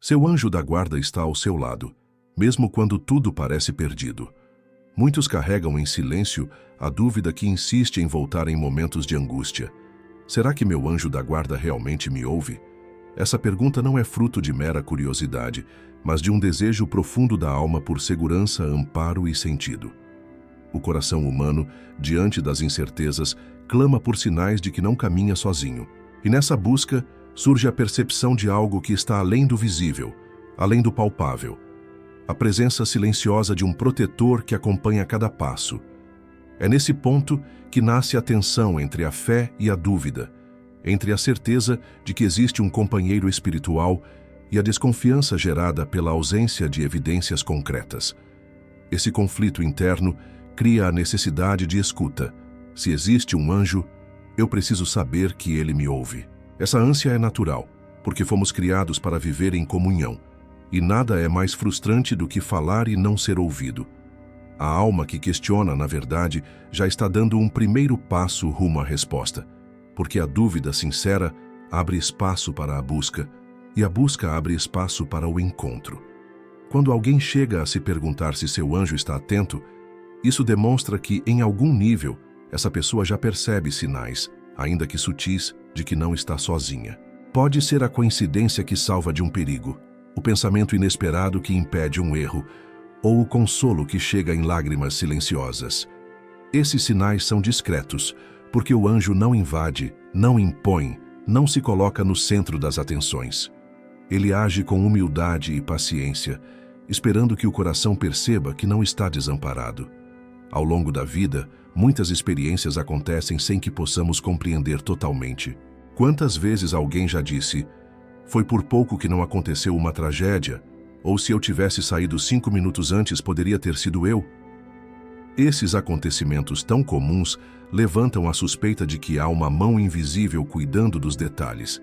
Seu anjo da guarda está ao seu lado, mesmo quando tudo parece perdido. Muitos carregam em silêncio a dúvida que insiste em voltar em momentos de angústia. Será que meu anjo da guarda realmente me ouve? Essa pergunta não é fruto de mera curiosidade, mas de um desejo profundo da alma por segurança, amparo e sentido. O coração humano, diante das incertezas, clama por sinais de que não caminha sozinho. E nessa busca surge a percepção de algo que está além do visível, além do palpável. A presença silenciosa de um protetor que acompanha cada passo. É nesse ponto que nasce a tensão entre a fé e a dúvida, entre a certeza de que existe um companheiro espiritual e a desconfiança gerada pela ausência de evidências concretas. Esse conflito interno cria a necessidade de escuta. Se existe um anjo, eu preciso saber que ele me ouve. Essa ânsia é natural, porque fomos criados para viver em comunhão, e nada é mais frustrante do que falar e não ser ouvido. A alma que questiona, na verdade, já está dando um primeiro passo rumo à resposta, porque a dúvida sincera abre espaço para a busca, e a busca abre espaço para o encontro. Quando alguém chega a se perguntar se seu anjo está atento, isso demonstra que, em algum nível, essa pessoa já percebe sinais, ainda que sutis, de que não está sozinha. Pode ser a coincidência que salva de um perigo, o pensamento inesperado que impede um erro, ou o consolo que chega em lágrimas silenciosas. Esses sinais são discretos, porque o anjo não invade, não impõe, não se coloca no centro das atenções. Ele age com humildade e paciência, esperando que o coração perceba que não está desamparado. Ao longo da vida, muitas experiências acontecem sem que possamos compreender totalmente. Quantas vezes alguém já disse, foi por pouco que não aconteceu uma tragédia, ou se eu tivesse saído 5 minutos antes poderia ter sido eu? Esses acontecimentos tão comuns levantam a suspeita de que há uma mão invisível cuidando dos detalhes.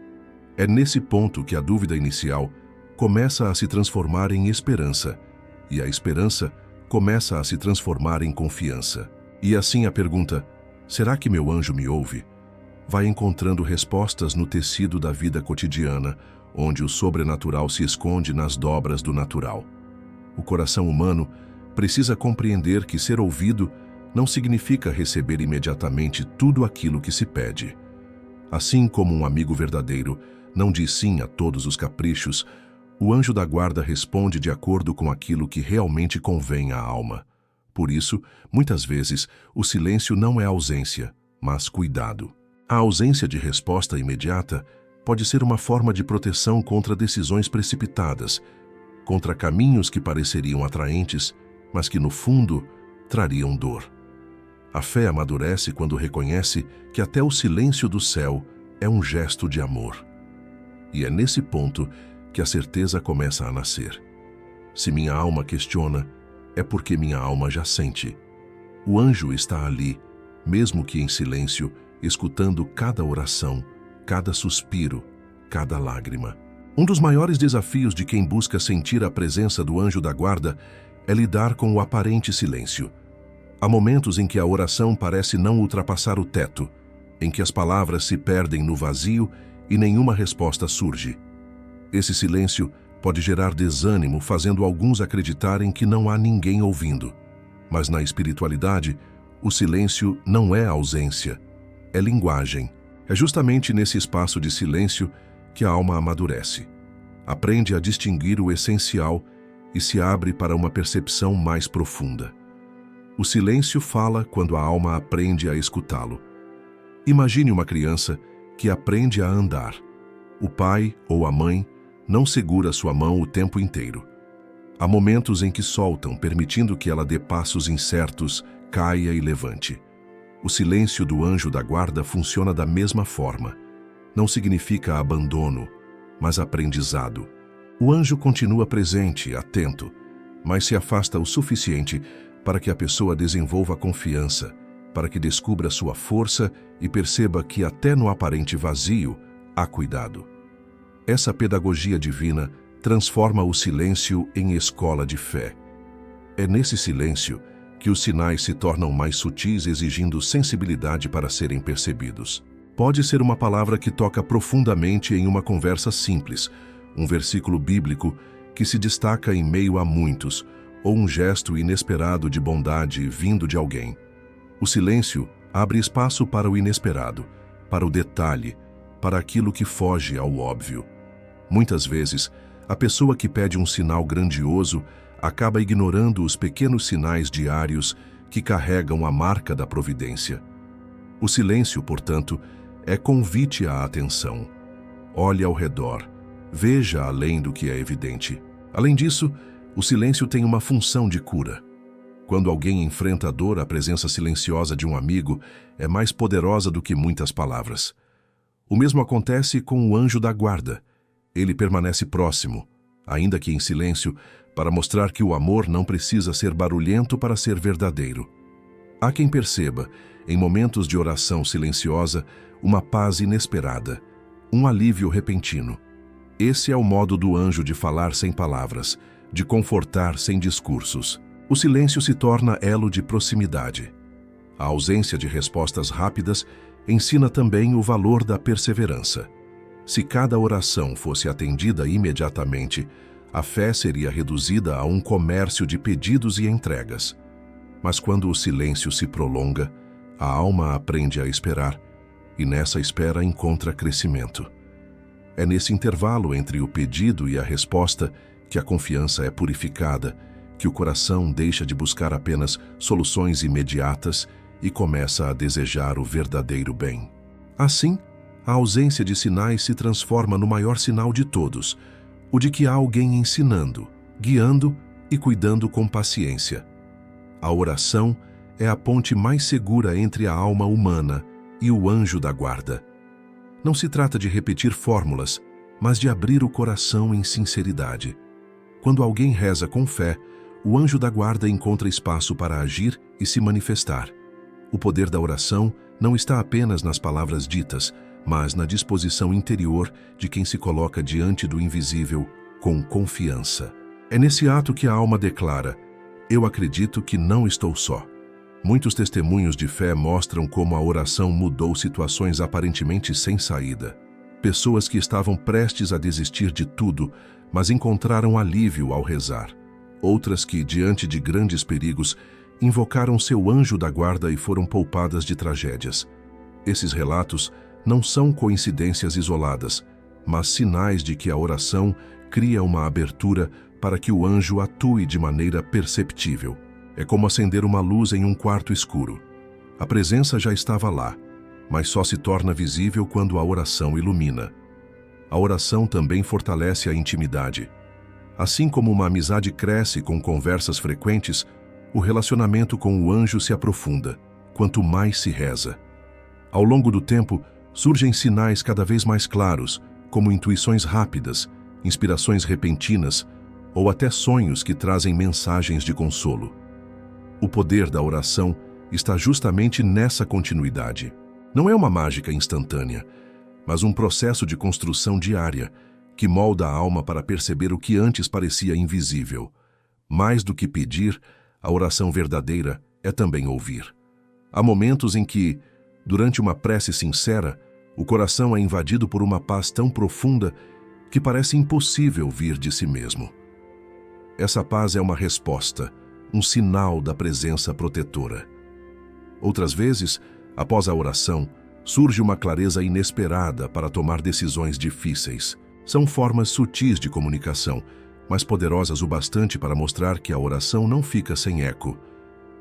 É nesse ponto que a dúvida inicial começa a se transformar em esperança, e a esperança começa a se transformar em confiança. E assim a pergunta, será que meu anjo me ouve? Vai encontrando respostas no tecido da vida cotidiana, onde o sobrenatural se esconde nas dobras do natural. O coração humano precisa compreender que ser ouvido não significa receber imediatamente tudo aquilo que se pede. Assim como um amigo verdadeiro não diz sim a todos os caprichos, o anjo da guarda responde de acordo com aquilo que realmente convém à alma. Por isso, muitas vezes, o silêncio não é ausência, mas cuidado. A ausência de resposta imediata pode ser uma forma de proteção contra decisões precipitadas, contra caminhos que pareceriam atraentes, mas que no fundo trariam dor. A fé amadurece quando reconhece que até o silêncio do céu é um gesto de amor. E é nesse ponto que a certeza começa a nascer. Se minha alma questiona, é porque minha alma já sente. O anjo está ali, mesmo que em silêncio, escutando cada oração, cada suspiro, cada lágrima. Um dos maiores desafios de quem busca sentir a presença do anjo da guarda é lidar com o aparente silêncio. Há momentos em que a oração parece não ultrapassar o teto, em que as palavras se perdem no vazio e nenhuma resposta surge. Esse silêncio pode gerar desânimo, fazendo alguns acreditarem que não há ninguém ouvindo. Mas na espiritualidade, o silêncio não é ausência, é linguagem. É justamente nesse espaço de silêncio que a alma amadurece. Aprende a distinguir o essencial e se abre para uma percepção mais profunda. O silêncio fala quando a alma aprende a escutá-lo. Imagine uma criança que aprende a andar. O pai ou a mãe não segura sua mão o tempo inteiro. Há momentos em que soltam, permitindo que ela dê passos incertos, caia e levante. O silêncio do anjo da guarda funciona da mesma forma. Não significa abandono, mas aprendizado. O anjo continua presente, atento, mas se afasta o suficiente para que a pessoa desenvolva confiança, para que descubra sua força e perceba que até no aparente vazio há cuidado. Essa pedagogia divina transforma o silêncio em escola de fé. É nesse silêncio que os sinais se tornam mais sutis, exigindo sensibilidade para serem percebidos. Pode ser uma palavra que toca profundamente em uma conversa simples, um versículo bíblico que se destaca em meio a muitos, ou um gesto inesperado de bondade vindo de alguém. O silêncio abre espaço para o inesperado, para o detalhe, para aquilo que foge ao óbvio. Muitas vezes, a pessoa que pede um sinal grandioso acaba ignorando os pequenos sinais diários que carregam a marca da providência. O silêncio, portanto, é convite à atenção. Olhe ao redor, veja além do que é evidente. Além disso, o silêncio tem uma função de cura. Quando alguém enfrenta a dor, a presença silenciosa de um amigo é mais poderosa do que muitas palavras. O mesmo acontece com o anjo da guarda. Ele permanece próximo, ainda que em silêncio, para mostrar que o amor não precisa ser barulhento para ser verdadeiro. Há quem perceba, em momentos de oração silenciosa, uma paz inesperada, um alívio repentino. Esse é o modo do anjo de falar sem palavras, de confortar sem discursos. O silêncio se torna elo de proximidade. A ausência de respostas rápidas ensina também o valor da perseverança. Se cada oração fosse atendida imediatamente, a fé seria reduzida a um comércio de pedidos e entregas. Mas quando o silêncio se prolonga, a alma aprende a esperar, e nessa espera encontra crescimento. É nesse intervalo entre o pedido e a resposta que a confiança é purificada, que o coração deixa de buscar apenas soluções imediatas e começa a desejar o verdadeiro bem. Assim, a ausência de sinais se transforma no maior sinal de todos, o de que há alguém ensinando, guiando e cuidando com paciência. A oração é a ponte mais segura entre a alma humana e o anjo da guarda. Não se trata de repetir fórmulas, mas de abrir o coração em sinceridade. Quando alguém reza com fé, o anjo da guarda encontra espaço para agir e se manifestar. O poder da oração não está apenas nas palavras ditas, mas na disposição interior de quem se coloca diante do invisível com confiança. É nesse ato que a alma declara: eu acredito que não estou só. Muitos testemunhos de fé mostram como a oração mudou situações aparentemente sem saída. Pessoas que estavam prestes a desistir de tudo, mas encontraram alívio ao rezar. Outras que, diante de grandes perigos, invocaram seu anjo da guarda e foram poupadas de tragédias. Esses relatos não são coincidências isoladas, mas sinais de que a oração cria uma abertura para que o anjo atue de maneira perceptível. É como acender uma luz em um quarto escuro. A presença já estava lá, mas só se torna visível quando a oração ilumina. A oração também fortalece a intimidade. Assim como uma amizade cresce com conversas frequentes, o relacionamento com o anjo se aprofunda, quanto mais se reza. Ao longo do tempo, surgem sinais cada vez mais claros, como intuições rápidas, inspirações repentinas ou até sonhos que trazem mensagens de consolo. O poder da oração está justamente nessa continuidade. Não é uma mágica instantânea, mas um processo de construção diária que molda a alma para perceber o que antes parecia invisível. Mais do que pedir, a oração verdadeira é também ouvir. Há momentos em que, durante uma prece sincera, o coração é invadido por uma paz tão profunda que parece impossível vir de si mesmo. Essa paz é uma resposta, um sinal da presença protetora. Outras vezes, após a oração, surge uma clareza inesperada para tomar decisões difíceis. São formas sutis de comunicação, mas poderosas o bastante para mostrar que a oração não fica sem eco.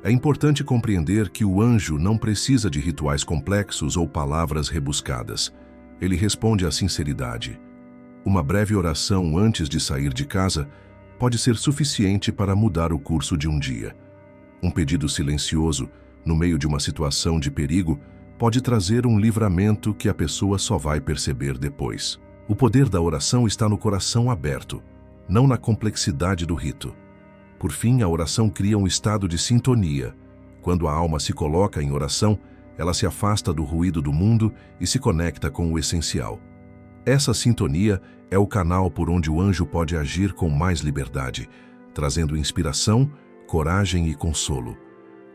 É importante compreender que o anjo não precisa de rituais complexos ou palavras rebuscadas. Ele responde à sinceridade. Uma breve oração antes de sair de casa pode ser suficiente para mudar o curso de um dia. Um pedido silencioso, no meio de uma situação de perigo, pode trazer um livramento que a pessoa só vai perceber depois. O poder da oração está no coração aberto, não na complexidade do rito. Por fim, a oração cria um estado de sintonia. Quando a alma se coloca em oração, ela se afasta do ruído do mundo e se conecta com o essencial. Essa sintonia é o canal por onde o anjo pode agir com mais liberdade, trazendo inspiração, coragem e consolo.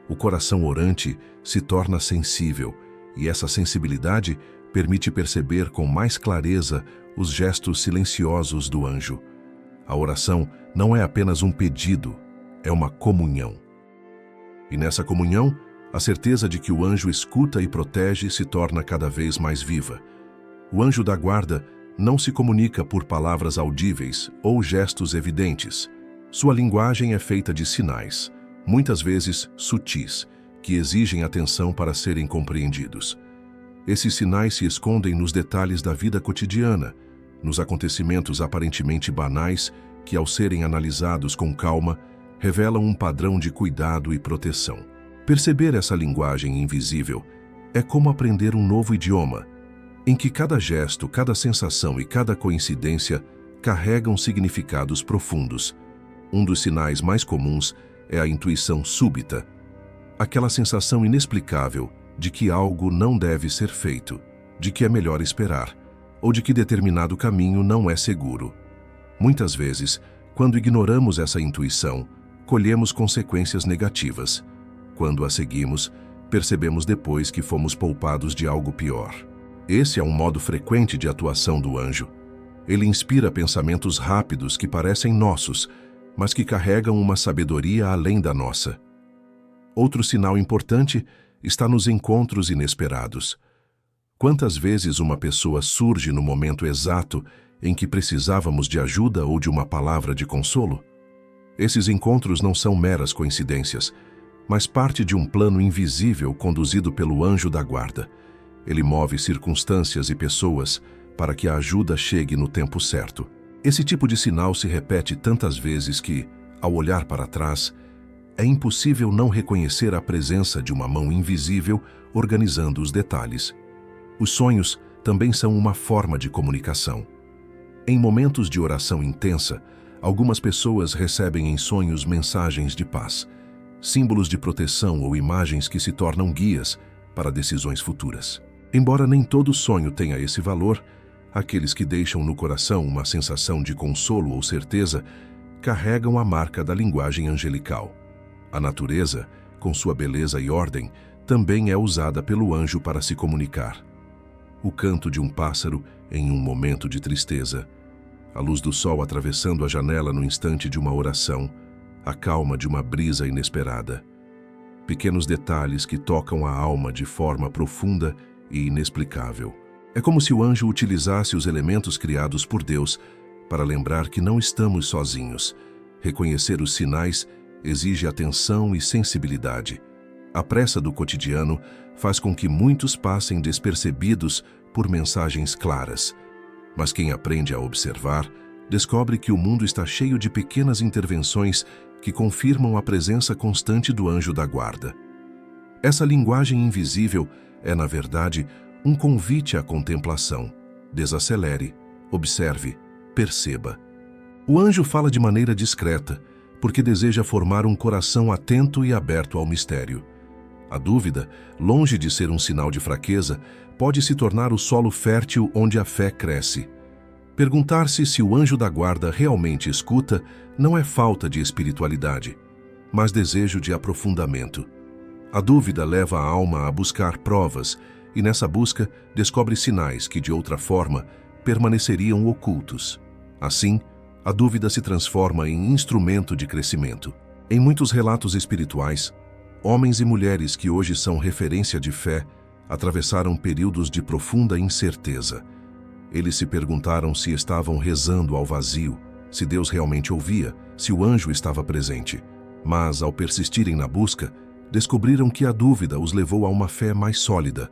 O coração orante se torna sensível, e essa sensibilidade permite perceber com mais clareza os gestos silenciosos do anjo. A oração não é apenas um pedido, é uma comunhão. E nessa comunhão, a certeza de que o anjo escuta e protege se torna cada vez mais viva. O anjo da guarda não se comunica por palavras audíveis ou gestos evidentes. Sua linguagem é feita de sinais, muitas vezes sutis, que exigem atenção para serem compreendidos. Esses sinais se escondem nos detalhes da vida cotidiana, nos acontecimentos aparentemente banais que, ao serem analisados com calma, revelam um padrão de cuidado e proteção. Perceber essa linguagem invisível é como aprender um novo idioma, em que cada gesto, cada sensação e cada coincidência carregam significados profundos. Um dos sinais mais comuns é a intuição súbita, aquela sensação inexplicável de que algo não deve ser feito, de que é melhor esperar, ou de que determinado caminho não é seguro. Muitas vezes, quando ignoramos essa intuição, colhemos consequências negativas. Quando a seguimos, percebemos depois que fomos poupados de algo pior. Esse é um modo frequente de atuação do anjo. Ele inspira pensamentos rápidos que parecem nossos, mas que carregam uma sabedoria além da nossa. Outro sinal importante está nos encontros inesperados. Quantas vezes uma pessoa surge no momento exato em que precisávamos de ajuda ou de uma palavra de consolo? Esses encontros não são meras coincidências, mas parte de um plano invisível conduzido pelo anjo da guarda. Ele move circunstâncias e pessoas para que a ajuda chegue no tempo certo. Esse tipo de sinal se repete tantas vezes que, ao olhar para trás, é impossível não reconhecer a presença de uma mão invisível organizando os detalhes. Os sonhos também são uma forma de comunicação. Em momentos de oração intensa, algumas pessoas recebem em sonhos mensagens de paz, símbolos de proteção ou imagens que se tornam guias para decisões futuras. Embora nem todo sonho tenha esse valor, aqueles que deixam no coração uma sensação de consolo ou certeza carregam a marca da linguagem angelical. A natureza, com sua beleza e ordem, também é usada pelo anjo para se comunicar. O canto de um pássaro em um momento de tristeza, a luz do sol atravessando a janela no instante de uma oração, a calma de uma brisa inesperada. Pequenos detalhes que tocam a alma de forma profunda e inexplicável. É como se o anjo utilizasse os elementos criados por Deus para lembrar que não estamos sozinhos. Reconhecer os sinais exige atenção e sensibilidade. A pressa do cotidiano faz com que muitos passem despercebidos por mensagens claras. Mas quem aprende a observar, descobre que o mundo está cheio de pequenas intervenções que confirmam a presença constante do anjo da guarda. Essa linguagem invisível é, na verdade, um convite à contemplação. Desacelere, observe, perceba. O anjo fala de maneira discreta, porque deseja formar um coração atento e aberto ao mistério. A dúvida, longe de ser um sinal de fraqueza, pode se tornar o solo fértil onde a fé cresce. Perguntar-se se o anjo da guarda realmente escuta não é falta de espiritualidade, mas desejo de aprofundamento. A dúvida leva a alma a buscar provas e, nessa busca, descobre sinais que, de outra forma, permaneceriam ocultos. Assim, a dúvida se transforma em instrumento de crescimento. Em muitos relatos espirituais, homens e mulheres que hoje são referência de fé atravessaram períodos de profunda incerteza. Eles se perguntaram se estavam rezando ao vazio, se Deus realmente ouvia, se o anjo estava presente. Mas, ao persistirem na busca, descobriram que a dúvida os levou a uma fé mais sólida,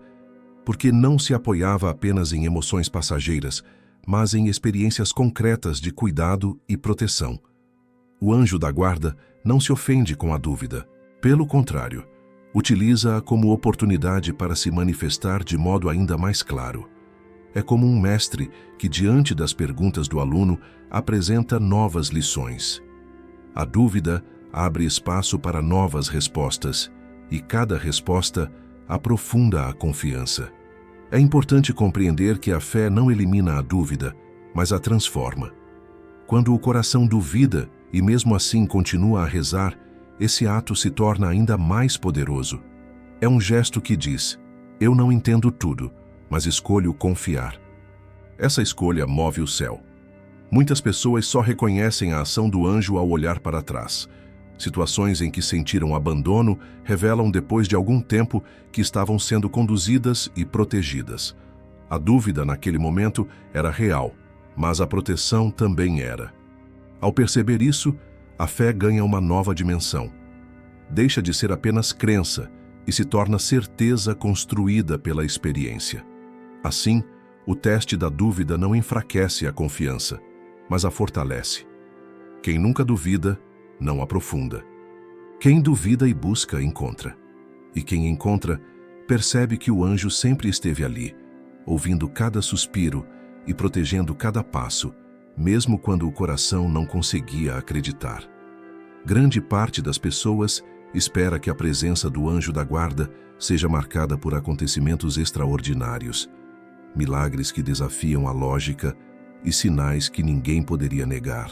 porque não se apoiava apenas em emoções passageiras, mas em experiências concretas de cuidado e proteção. O anjo da guarda não se ofende com a dúvida. Pelo contrário, utiliza-a como oportunidade para se manifestar de modo ainda mais claro. É como um mestre que, diante das perguntas do aluno, apresenta novas lições. A dúvida abre espaço para novas respostas, e cada resposta aprofunda a confiança. É importante compreender que a fé não elimina a dúvida, mas a transforma. Quando o coração duvida e mesmo assim continua a rezar, esse ato se torna ainda mais poderoso. É um gesto que diz: eu não entendo tudo, mas escolho confiar. Essa escolha move o céu. Muitas pessoas só reconhecem a ação do anjo ao olhar para trás. Situações em que sentiram abandono revelam depois de algum tempo que estavam sendo conduzidas e protegidas. A dúvida naquele momento era real, mas a proteção também era. Ao perceber isso, a fé ganha uma nova dimensão. Deixa de ser apenas crença e se torna certeza construída pela experiência. Assim, o teste da dúvida não enfraquece a confiança, mas a fortalece. Quem nunca duvida, não aprofunda. Quem duvida e busca, encontra. E quem encontra, percebe que o anjo sempre esteve ali, ouvindo cada suspiro e protegendo cada passo, mesmo quando o coração não conseguia acreditar. Grande parte das pessoas espera que a presença do anjo da guarda seja marcada por acontecimentos extraordinários, milagres que desafiam a lógica e sinais que ninguém poderia negar.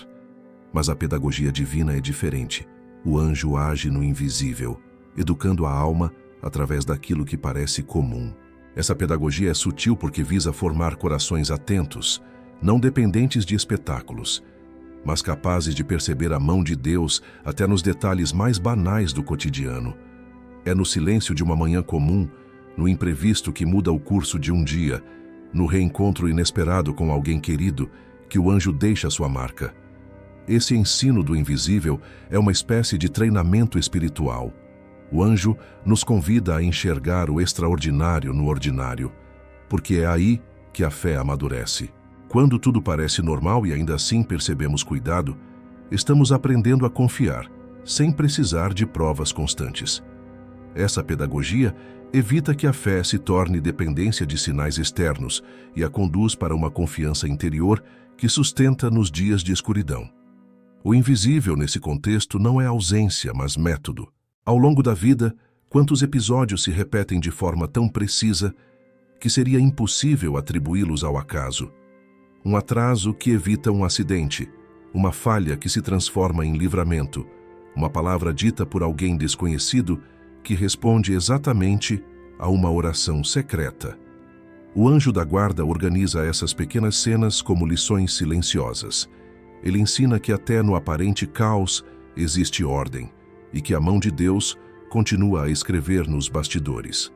Mas a pedagogia divina é diferente. O anjo age no invisível, educando a alma através daquilo que parece comum. Essa pedagogia é sutil porque visa formar corações atentos, não dependentes de espetáculos, mas capazes de perceber a mão de Deus até nos detalhes mais banais do cotidiano. É no silêncio de uma manhã comum, no imprevisto que muda o curso de um dia, no reencontro inesperado com alguém querido, que o anjo deixa sua marca. Esse ensino do invisível é uma espécie de treinamento espiritual. O anjo nos convida a enxergar o extraordinário no ordinário, porque é aí que a fé amadurece. Quando tudo parece normal e ainda assim percebemos cuidado, estamos aprendendo a confiar, sem precisar de provas constantes. Essa pedagogia evita que a fé se torne dependência de sinais externos e a conduz para uma confiança interior que sustenta nos dias de escuridão. O invisível nesse contexto não é ausência, mas método. Ao longo da vida, quantos episódios se repetem de forma tão precisa que seria impossível atribuí-los ao acaso? Um atraso que evita um acidente, uma falha que se transforma em livramento, uma palavra dita por alguém desconhecido que responde exatamente a uma oração secreta. O anjo da guarda organiza essas pequenas cenas como lições silenciosas. Ele ensina que até no aparente caos existe ordem e que a mão de Deus continua a escrever nos bastidores.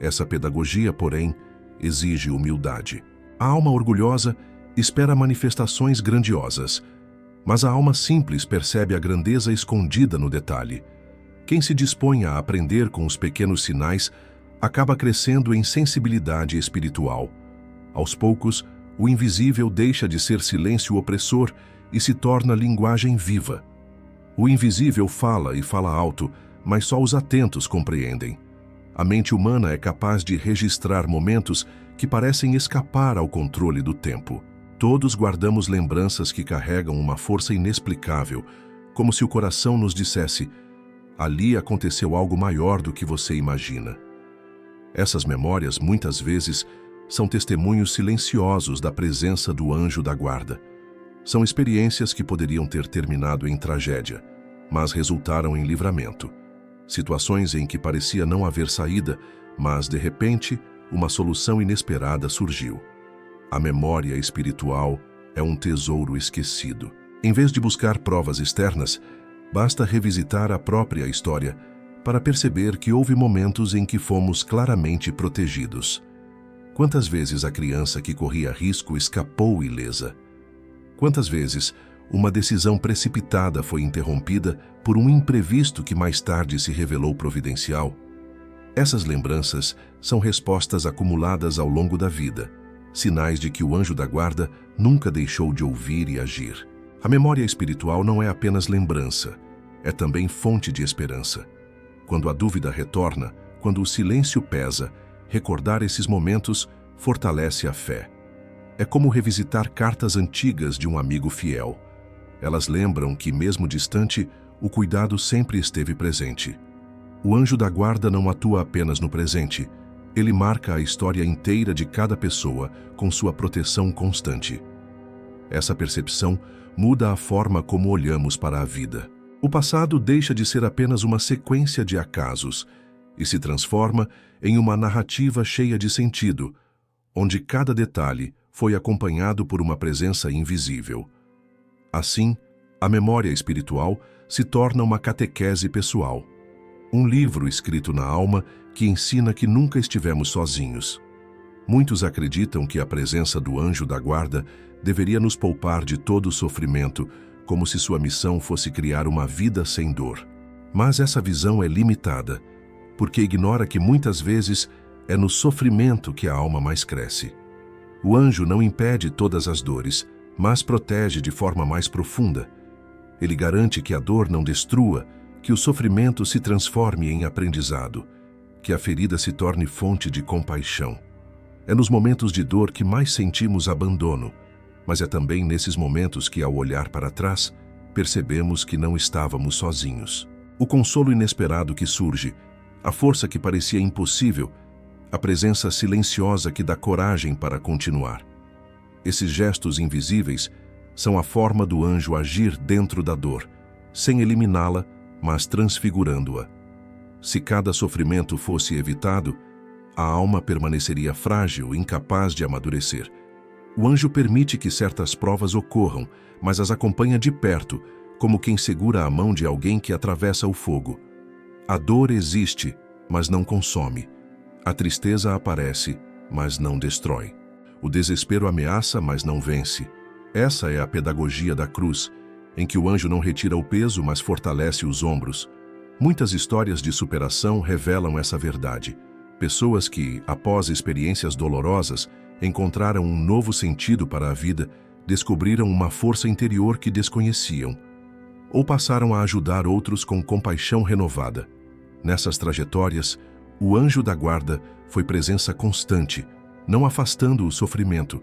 Essa pedagogia, porém, exige humildade. A alma orgulhosa espera manifestações grandiosas, mas a alma simples percebe a grandeza escondida no detalhe. Quem se dispõe a aprender com os pequenos sinais acaba crescendo em sensibilidade espiritual. Aos poucos, o invisível deixa de ser silêncio opressor e se torna linguagem viva. O invisível fala e fala alto, mas só os atentos compreendem. A mente humana é capaz de registrar momentos que parecem escapar ao controle do tempo. Todos guardamos lembranças que carregam uma força inexplicável, como se o coração nos dissesse: ali aconteceu algo maior do que você imagina. Essas memórias, muitas vezes, são testemunhos silenciosos da presença do anjo da guarda. São experiências que poderiam ter terminado em tragédia, mas resultaram em livramento. Situações em que parecia não haver saída, mas, de repente, uma solução inesperada surgiu. A memória espiritual é um tesouro esquecido. Em vez de buscar provas externas, basta revisitar a própria história para perceber que houve momentos em que fomos claramente protegidos. Quantas vezes a criança que corria risco escapou ilesa? Quantas vezes uma decisão precipitada foi interrompida por um imprevisto que mais tarde se revelou providencial? Essas lembranças são respostas acumuladas ao longo da vida, sinais de que o anjo da guarda nunca deixou de ouvir e agir. A memória espiritual não é apenas lembrança, é também fonte de esperança. Quando a dúvida retorna, quando o silêncio pesa, recordar esses momentos fortalece a fé. É como revisitar cartas antigas de um amigo fiel. Elas lembram que, mesmo distante, o cuidado sempre esteve presente. O anjo da guarda não atua apenas no presente. Ele marca a história inteira de cada pessoa com sua proteção constante. Essa percepção muda a forma como olhamos para a vida. O passado deixa de ser apenas uma sequência de acasos e se transforma em uma narrativa cheia de sentido, onde cada detalhe foi acompanhado por uma presença invisível. Assim, a memória espiritual se torna uma catequese pessoal, um livro escrito na alma que ensina que nunca estivemos sozinhos. Muitos acreditam que a presença do anjo da guarda deveria nos poupar de todo o sofrimento, como se sua missão fosse criar uma vida sem dor. Mas essa visão é limitada, porque ignora que muitas vezes é no sofrimento que a alma mais cresce. O anjo não impede todas as dores, mas protege de forma mais profunda. Ele garante que a dor não destrua, que o sofrimento se transforme em aprendizado, que a ferida se torne fonte de compaixão. É nos momentos de dor que mais sentimos abandono, mas é também nesses momentos que, ao olhar para trás, percebemos que não estávamos sozinhos. O consolo inesperado que surge, a força que parecia impossível, a presença silenciosa que dá coragem para continuar. Esses gestos invisíveis são a forma do anjo agir dentro da dor, sem eliminá-la, mas transfigurando-a. Se cada sofrimento fosse evitado, a alma permaneceria frágil, incapaz de amadurecer. O anjo permite que certas provas ocorram, mas as acompanha de perto, como quem segura a mão de alguém que atravessa o fogo. A dor existe, mas não consome. A tristeza aparece, mas não destrói. O desespero ameaça, mas não vence. Essa é a pedagogia da cruz, em que o anjo não retira o peso, mas fortalece os ombros. Muitas histórias de superação revelam essa verdade. Pessoas que, após experiências dolorosas, encontraram um novo sentido para a vida, descobriram uma força interior que desconheciam, ou passaram a ajudar outros com compaixão renovada. Nessas trajetórias, o anjo da guarda foi presença constante, não afastando o sofrimento,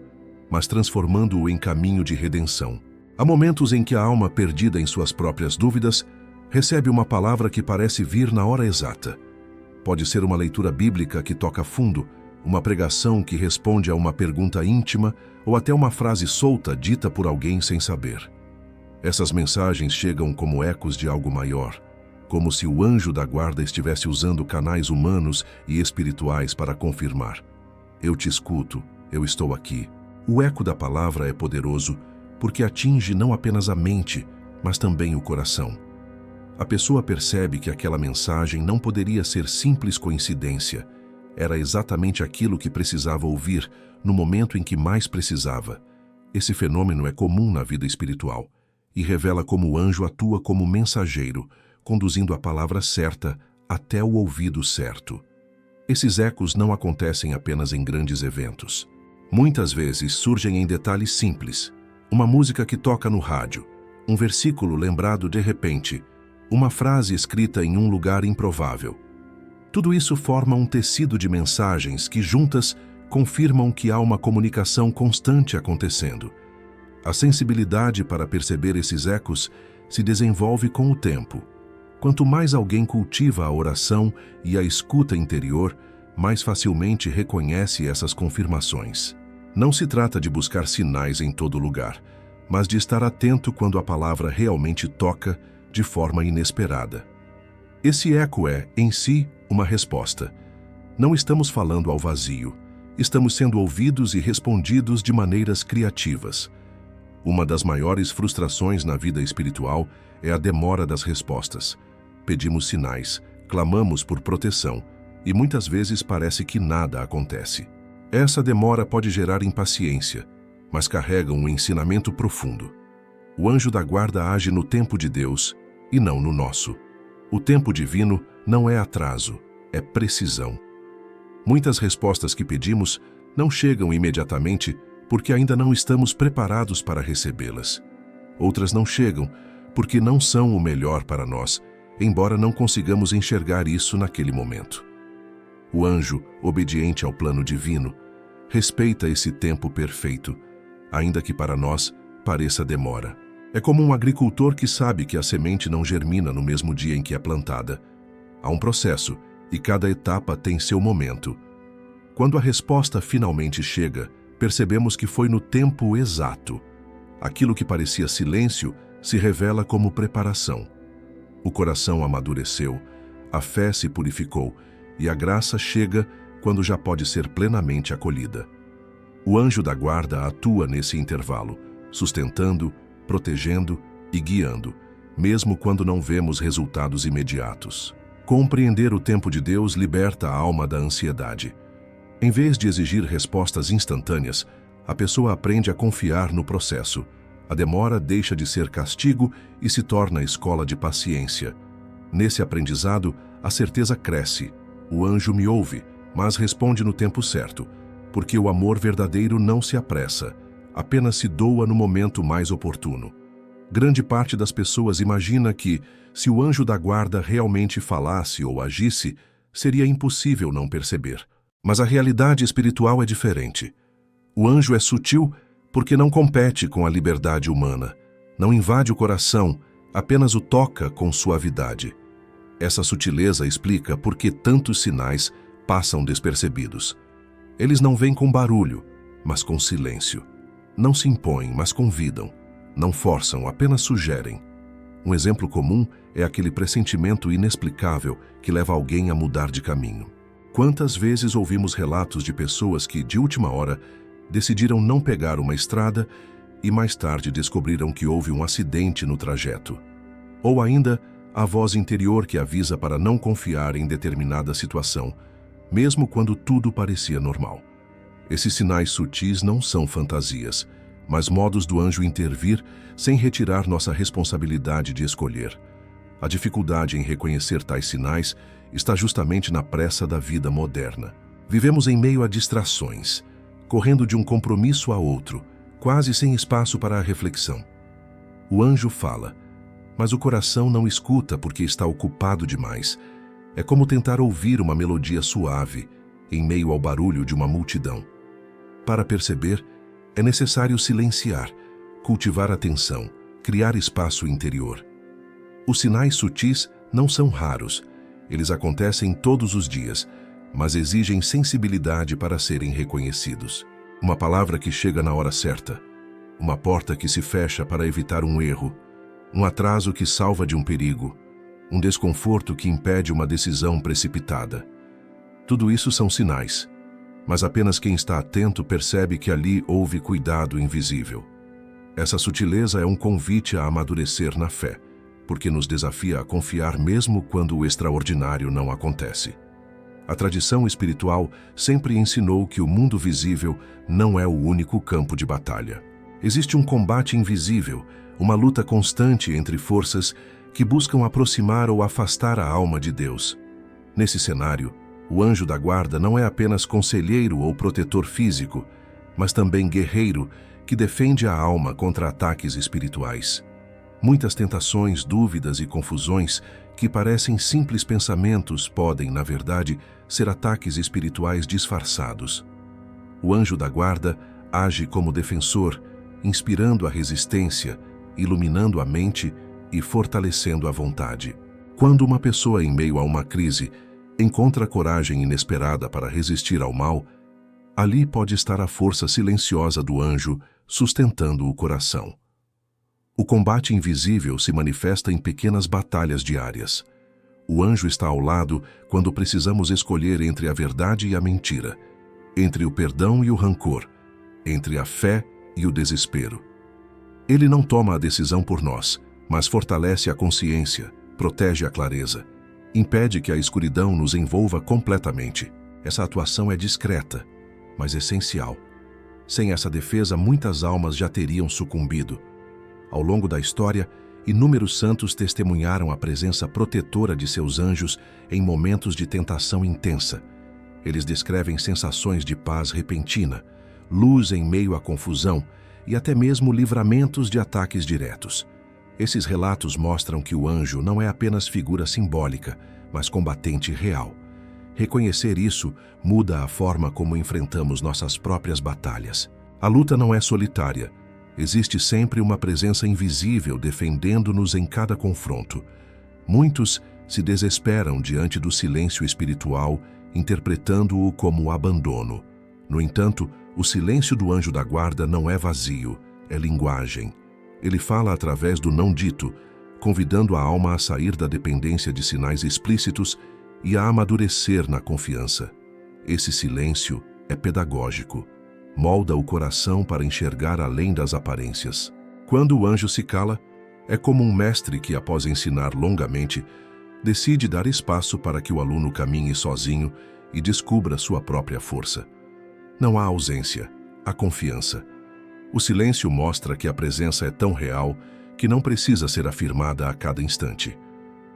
mas transformando-o em caminho de redenção. Há momentos em que a alma, perdida em suas próprias dúvidas, recebe uma palavra que parece vir na hora exata. Pode ser uma leitura bíblica que toca fundo, uma pregação que responde a uma pergunta íntima ou até uma frase solta dita por alguém sem saber. Essas mensagens chegam como ecos de algo maior, como se o anjo da guarda estivesse usando canais humanos e espirituais para confirmar: eu te escuto, eu estou aqui. O eco da palavra é poderoso porque atinge não apenas a mente, mas também o coração. A pessoa percebe que aquela mensagem não poderia ser simples coincidência. Era exatamente aquilo que precisava ouvir no momento em que mais precisava. Esse fenômeno é comum na vida espiritual e revela como o anjo atua como mensageiro, conduzindo a palavra certa até o ouvido certo. Esses ecos não acontecem apenas em grandes eventos. Muitas vezes surgem em detalhes simples. Uma música que toca no rádio, um versículo lembrado de repente, uma frase escrita em um lugar improvável. Tudo isso forma um tecido de mensagens que juntas confirmam que há uma comunicação constante acontecendo. A sensibilidade para perceber esses ecos se desenvolve com o tempo. Quanto mais alguém cultiva a oração e a escuta interior, mais facilmente reconhece essas confirmações. Não se trata de buscar sinais em todo lugar, mas de estar atento quando a palavra realmente toca de forma inesperada. Esse eco é, em si, uma resposta. Não estamos falando ao vazio. Estamos sendo ouvidos e respondidos de maneiras criativas. Uma das maiores frustrações na vida espiritual é a demora das respostas. Pedimos sinais, clamamos por proteção, e muitas vezes parece que nada acontece. Essa demora pode gerar impaciência, mas carrega um ensinamento profundo. O anjo da guarda age no tempo de Deus e não no nosso. O tempo divino não é atraso, é precisão. Muitas respostas que pedimos não chegam imediatamente porque ainda não estamos preparados para recebê-las. Outras não chegam porque não são o melhor para nós, embora não consigamos enxergar isso naquele momento. O anjo, obediente ao plano divino, respeita esse tempo perfeito, ainda que para nós pareça demora. É como um agricultor que sabe que a semente não germina no mesmo dia em que é plantada. Há um processo, e cada etapa tem seu momento. Quando a resposta finalmente chega, percebemos que foi no tempo exato. Aquilo que parecia silêncio se revela como preparação. O coração amadureceu, a fé se purificou, e a graça chega quando já pode ser plenamente acolhida. O anjo da guarda atua nesse intervalo, sustentando, protegendo e guiando, mesmo quando não vemos resultados imediatos. Compreender o tempo de Deus liberta a alma da ansiedade. Em vez de exigir respostas instantâneas, a pessoa aprende a confiar no processo. A demora deixa de ser castigo e se torna escola de paciência. Nesse aprendizado, a certeza cresce. O anjo me ouve, mas responde no tempo certo, porque o amor verdadeiro não se apressa, apenas se doa no momento mais oportuno. Grande parte das pessoas imagina que, se o anjo da guarda realmente falasse ou agisse, seria impossível não perceber. Mas a realidade espiritual é diferente. O anjo é sutil porque não compete com a liberdade humana, não invade o coração, apenas o toca com suavidade. Essa sutileza explica por que tantos sinais passam despercebidos. Eles não vêm com barulho, mas com silêncio. Não se impõem, mas convidam. Não forçam, apenas sugerem. Um exemplo comum é aquele pressentimento inexplicável que leva alguém a mudar de caminho. Quantas vezes ouvimos relatos de pessoas que, de última hora, decidiram não pegar uma estrada e mais tarde descobriram que houve um acidente no trajeto. Ou ainda, a voz interior que avisa para não confiar em determinada situação, mesmo quando tudo parecia normal. Esses sinais sutis não são fantasias, mas modos do anjo intervir sem retirar nossa responsabilidade de escolher. A dificuldade em reconhecer tais sinais está justamente na pressa da vida moderna. Vivemos em meio a distrações, correndo de um compromisso a outro, quase sem espaço para a reflexão. O anjo fala, mas o coração não escuta porque está ocupado demais. É como tentar ouvir uma melodia suave em meio ao barulho de uma multidão. Para perceber, é necessário silenciar, cultivar atenção, criar espaço interior. Os sinais sutis não são raros, eles acontecem todos os dias, mas exigem sensibilidade para serem reconhecidos. Uma palavra que chega na hora certa, uma porta que se fecha para evitar um erro, um atraso que salva de um perigo, um desconforto que impede uma decisão precipitada. Tudo isso são sinais, mas apenas quem está atento percebe que ali houve cuidado invisível. Essa sutileza é um convite a amadurecer na fé, porque nos desafia a confiar mesmo quando o extraordinário não acontece. A tradição espiritual sempre ensinou que o mundo visível não é o único campo de batalha. Existe um combate invisível, uma luta constante entre forças que buscam aproximar ou afastar a alma de Deus. Nesse cenário, o anjo da guarda não é apenas conselheiro ou protetor físico, mas também guerreiro que defende a alma contra ataques espirituais. Muitas tentações, dúvidas e confusões que parecem simples pensamentos podem, na verdade, ser ataques espirituais disfarçados. O anjo da guarda age como defensor, inspirando a resistência, iluminando a mente e fortalecendo a vontade. Quando uma pessoa em meio a uma crise encontra coragem inesperada para resistir ao mal, ali pode estar a força silenciosa do anjo sustentando o coração. O combate invisível se manifesta em pequenas batalhas diárias. O anjo está ao lado quando precisamos escolher entre a verdade e a mentira, entre o perdão e o rancor, entre a fé e o desespero. Ele não toma a decisão por nós, mas fortalece a consciência, protege a clareza, impede que a escuridão nos envolva completamente. Essa atuação é discreta, mas essencial. Sem essa defesa, muitas almas já teriam sucumbido. Ao longo da história, inúmeros santos testemunharam a presença protetora de seus anjos em momentos de tentação intensa. Eles descrevem sensações de paz repentina, luz em meio à confusão e até mesmo livramentos de ataques diretos. Esses relatos mostram que o anjo não é apenas figura simbólica, mas combatente real. Reconhecer isso muda a forma como enfrentamos nossas próprias batalhas. A luta não é solitária. Existe sempre uma presença invisível defendendo-nos em cada confronto. Muitos se desesperam diante do silêncio espiritual, interpretando-o como abandono. No entanto, o silêncio do anjo da guarda não é vazio, é linguagem. Ele fala através do não dito, convidando a alma a sair da dependência de sinais explícitos e a amadurecer na confiança. Esse silêncio é pedagógico. molda o coração para enxergar além das aparências. Quando o anjo se cala, é como um mestre que, após ensinar longamente, decide dar espaço para que o aluno caminhe sozinho e descubra sua própria força. Não há ausência, há confiança. O silêncio mostra que a presença é tão real que não precisa ser afirmada a cada instante.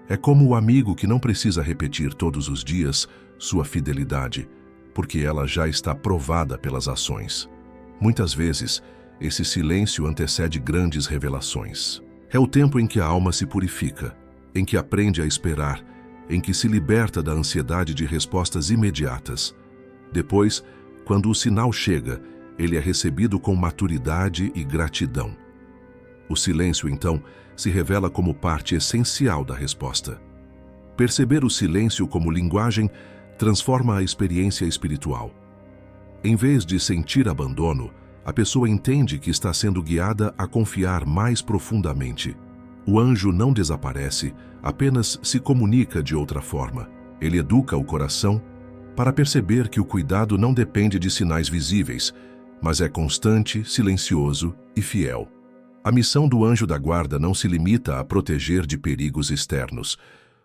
É como o amigo que não precisa repetir todos os dias sua fidelidade, porque ela já está provada pelas ações. Muitas vezes, esse silêncio antecede grandes revelações. É o tempo em que a alma se purifica, em que aprende a esperar, em que se liberta da ansiedade de respostas imediatas. Depois, quando o sinal chega, ele é recebido com maturidade e gratidão. O silêncio, então, se revela como parte essencial da resposta. Perceber o silêncio como linguagem transforma a experiência espiritual. Em vez de sentir abandono, a pessoa entende que está sendo guiada a confiar mais profundamente. O anjo não desaparece, apenas se comunica de outra forma. Ele educa o coração para perceber que o cuidado não depende de sinais visíveis, mas é constante, silencioso e fiel. A missão do anjo da guarda não se limita a proteger de perigos externos.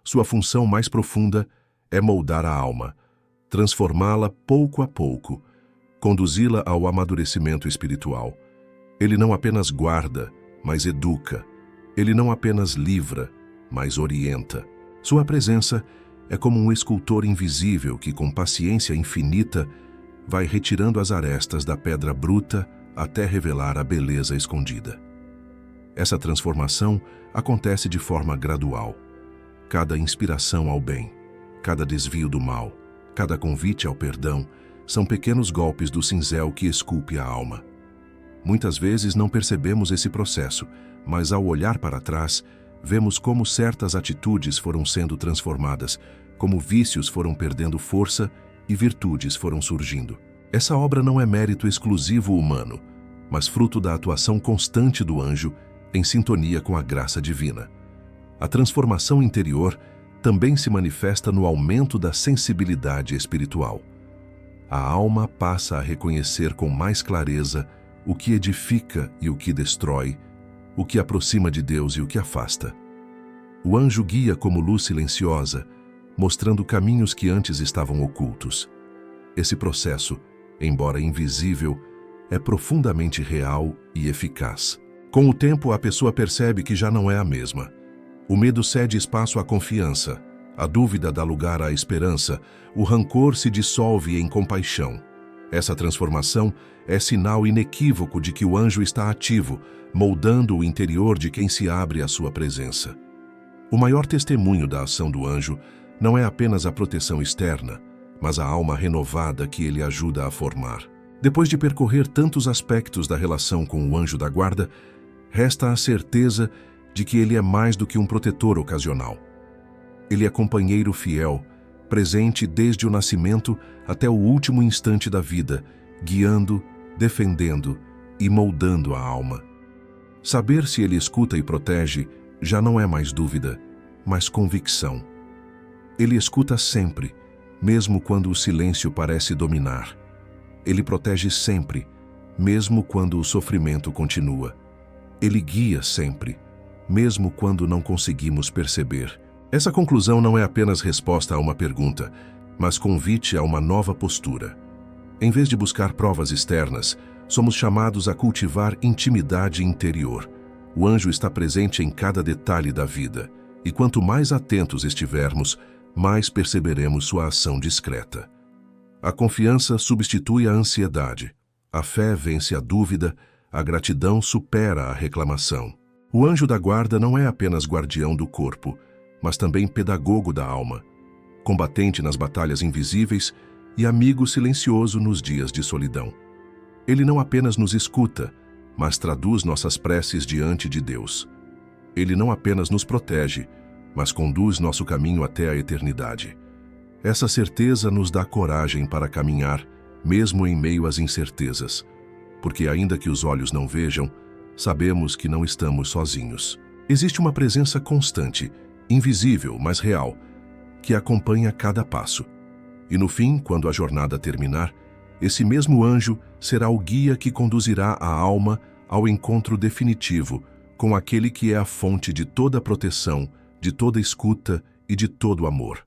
Sua função mais profunda é moldar a alma, transformá-la pouco a pouco, conduzi-la ao amadurecimento espiritual. Ele não apenas guarda, mas educa. Ele não apenas livra, mas orienta. Sua presença é como um escultor invisível que, com paciência infinita, vai retirando as arestas da pedra bruta até revelar a beleza escondida. Essa transformação acontece de forma gradual. Cada inspiração ao bem, cada desvio do mal, cada convite ao perdão são pequenos golpes do cinzel que esculpe a alma. Muitas vezes não percebemos esse processo, mas ao olhar para trás, vemos como certas atitudes foram sendo transformadas, como vícios foram perdendo força e virtudes foram surgindo. Essa obra não é mérito exclusivo humano, mas fruto da atuação constante do anjo em sintonia com a graça divina. A transformação interior também se manifesta no aumento da sensibilidade espiritual. A alma passa a reconhecer com mais clareza o que edifica e o que destrói, o que aproxima de Deus e o que afasta. O anjo guia como luz silenciosa, mostrando caminhos que antes estavam ocultos. Esse processo, embora invisível, é profundamente real e eficaz. Com o tempo, a pessoa percebe que já não é a mesma. O medo cede espaço à confiança, a dúvida dá lugar à esperança, o rancor se dissolve em compaixão. Essa transformação é sinal inequívoco de que o anjo está ativo, moldando o interior de quem se abre à sua presença. O maior testemunho da ação do anjo não é apenas a proteção externa, mas a alma renovada que ele ajuda a formar. Depois de percorrer tantos aspectos da relação com o anjo da guarda, resta a certeza de que ele é mais do que um protetor ocasional. Ele é companheiro fiel, presente desde o nascimento até o último instante da vida, guiando, defendendo e moldando a alma. Saber se ele escuta e protege já não é mais dúvida, mas convicção. Ele escuta sempre, mesmo quando o silêncio parece dominar. Ele protege sempre, mesmo quando o sofrimento continua. Ele guia sempre, mesmo quando não conseguimos perceber. Essa conclusão não é apenas resposta a uma pergunta, mas convite a uma nova postura. Em vez de buscar provas externas, somos chamados a cultivar intimidade interior. O anjo está presente em cada detalhe da vida, e quanto mais atentos estivermos, mais perceberemos sua ação discreta. A confiança substitui a ansiedade, a fé vence a dúvida, a gratidão supera a reclamação. O anjo da guarda não é apenas guardião do corpo, mas também pedagogo da alma, combatente nas batalhas invisíveis e amigo silencioso nos dias de solidão. Ele não apenas nos escuta, mas traduz nossas preces diante de Deus. Ele não apenas nos protege, mas conduz nosso caminho até a eternidade. Essa certeza nos dá coragem para caminhar, mesmo em meio às incertezas, porque ainda que os olhos não vejam, sabemos que não estamos sozinhos. Existe uma presença constante, invisível, mas real, que acompanha cada passo. E no fim, quando a jornada terminar, esse mesmo anjo será o guia que conduzirá a alma ao encontro definitivo com aquele que é a fonte de toda proteção, de toda escuta e de todo amor.